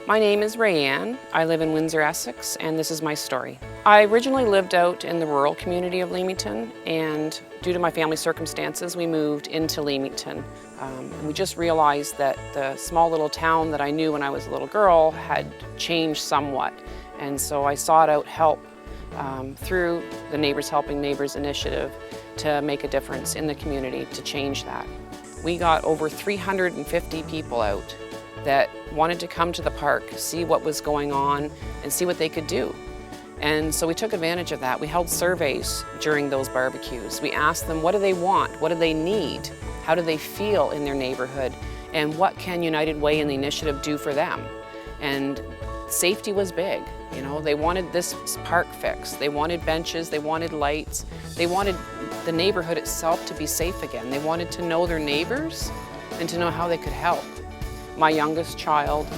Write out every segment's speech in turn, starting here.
My name is Rayanne. I live in Windsor, Essex, and this is my story. I originally lived out in the rural community of Leamington, and due to my family circumstances, we moved into Leamington. And we just realized that the small little town that I knew when I was a little girl had changed somewhat. And so I sought out help through the Neighbors Helping Neighbors initiative to make a difference in the community to change that. We got over 350 people out that wanted to come to the park, see what was going on, and see what they could do. And so we took advantage of that. We held surveys during those barbecues. We asked them, what do they want? What do they need? How do they feel in their neighborhood? And what can United Way and the initiative do for them? And safety was big. You know, they wanted this park fixed. They wanted benches, they wanted lights. They wanted the neighborhood itself to be safe again. They wanted to know their neighbors and to know how they could help. My youngest child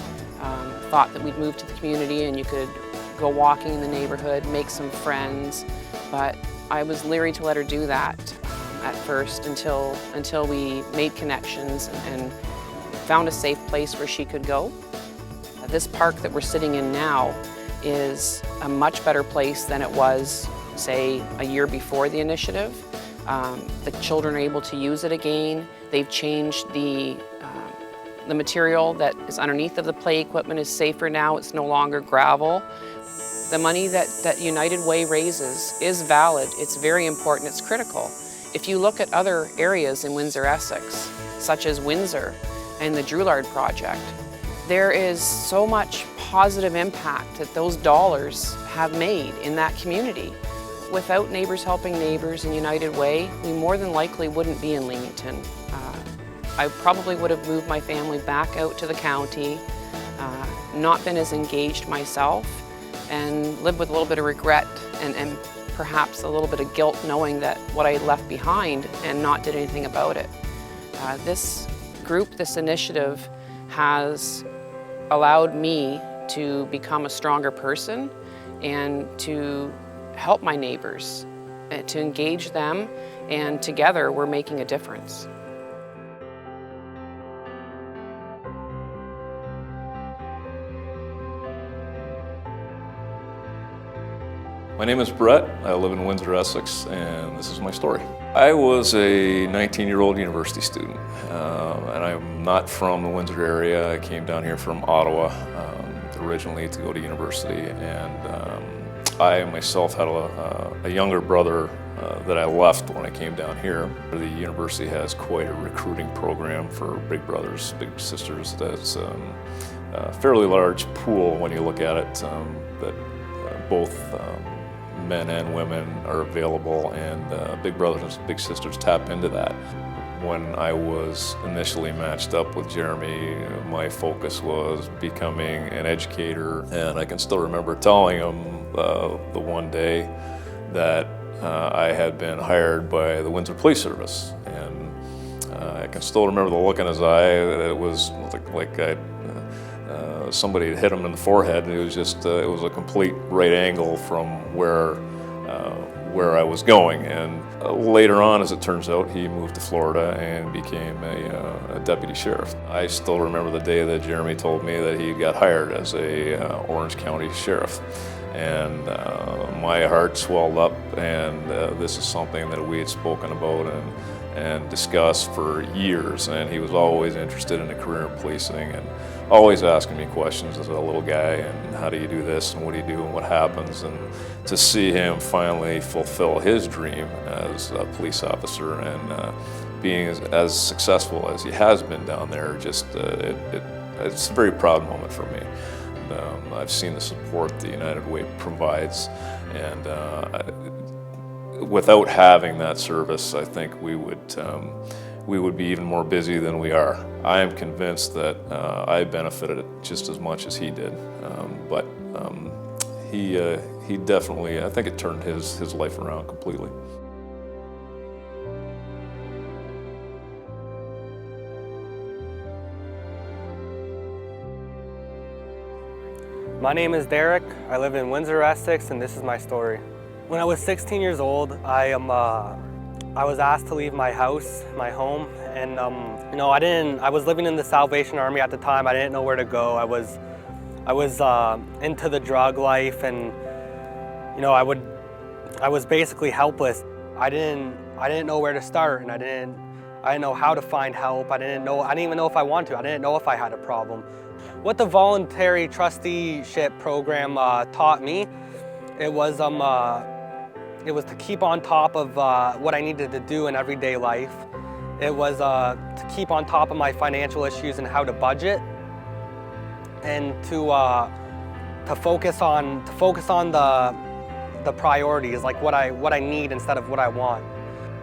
thought that we'd move to the community and you could go walking in the neighborhood, make some friends, but I was leery to let her do that at first until we made connections and found a safe place where she could go. This park that we're sitting in now is a much better place than it was, say, a year before the initiative. The children are able to use it again. They've changed the material that is underneath of the play equipment is safer now. It's no longer gravel. The money that United Way raises is valid. It's very important. It's critical. If you look at other areas in Windsor, Essex, such as Windsor and the Drouillard Project, there is so much positive impact that those dollars have made in that community. Without Neighbors Helping Neighbors and United Way, we more than likely wouldn't be in Leamington. I probably would have moved my family back out to the county, not been as engaged myself, and lived with a little bit of regret and perhaps a little bit of guilt knowing that what I left behind and not did anything about it. This group, this initiative, has allowed me to become a stronger person and to help my neighbors, to engage them, and together we're making a difference. My name is Brett. I live in Windsor, Essex, and this is my story. I was a 19-year-old university student, and I'm not from the Windsor area. I came down here from Ottawa originally to go to university, and I myself had a younger brother that I left when I came down here. The university has quite a recruiting program for big brothers, big sisters. That's a fairly large pool when you look at it, that both men and women are available, and big brothers and big sisters tap into that. When I was initially matched up with Jeremy, my focus was becoming an educator, and I can still remember telling him the one day that I had been hired by the Windsor Police Service, and I can still remember the look in his eye. It was like somebody had hit him in the forehead, and it was just it was a complete right angle from where I was going. And later on, as it turns out, he moved to Florida and became a deputy sheriff. I still remember the day that Jeremy told me that he got hired as a Orange County sheriff, and my heart swelled up. And this is something that we had spoken about and discussed for years, and he was always interested in a career in policing and always asking me questions as a little guy, and how do you do this, and what do you do, and what happens. And to see him finally fulfill his dream as a police officer and being as successful as he has been down there, just it's a very proud moment for me. I've seen the support the United Way provides, and without having that service, I think we would be even more busy than we are. I am convinced that I benefited just as much as he did, but he definitely, I think it turned his life around completely. My name is Derek. I live in Windsor, Essex, and this is my story. When I was 16 years old, I was asked to leave my house, my home, and I was living in the Salvation Army at the time. I didn't know where to go. I was I was into the drug life, and you know, I was basically helpless. I didn't know where to start, and I didn't know how to find help. I didn't even know if I wanted to. I didn't know if I had a problem. What the voluntary trusteeship program taught me, it was to keep on top of what I needed to do in everyday life. It was to keep on top of my financial issues and how to budget, and to focus on the priorities, like what I need instead of what I want.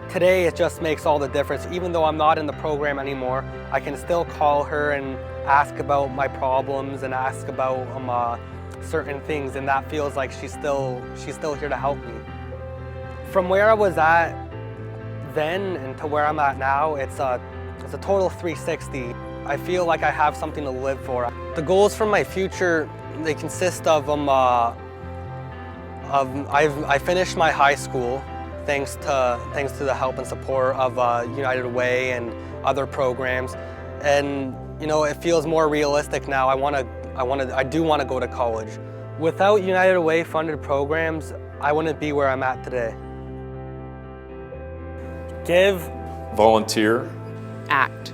Today it just makes all the difference. Even though I'm not in the program anymore, I can still call her and ask about my problems and ask about certain things, and that feels like she's still here to help me. From where I was at then and to where I'm at now, it's a total 360. I feel like I have something to live for. The goals for my future, they consist of I finished my high school thanks to the help and support of United Way and other programs, and you know, it feels more realistic now. I do want to go to college. Without United Way funded programs, I wouldn't be where I'm at today. Give, Volunteer, Act.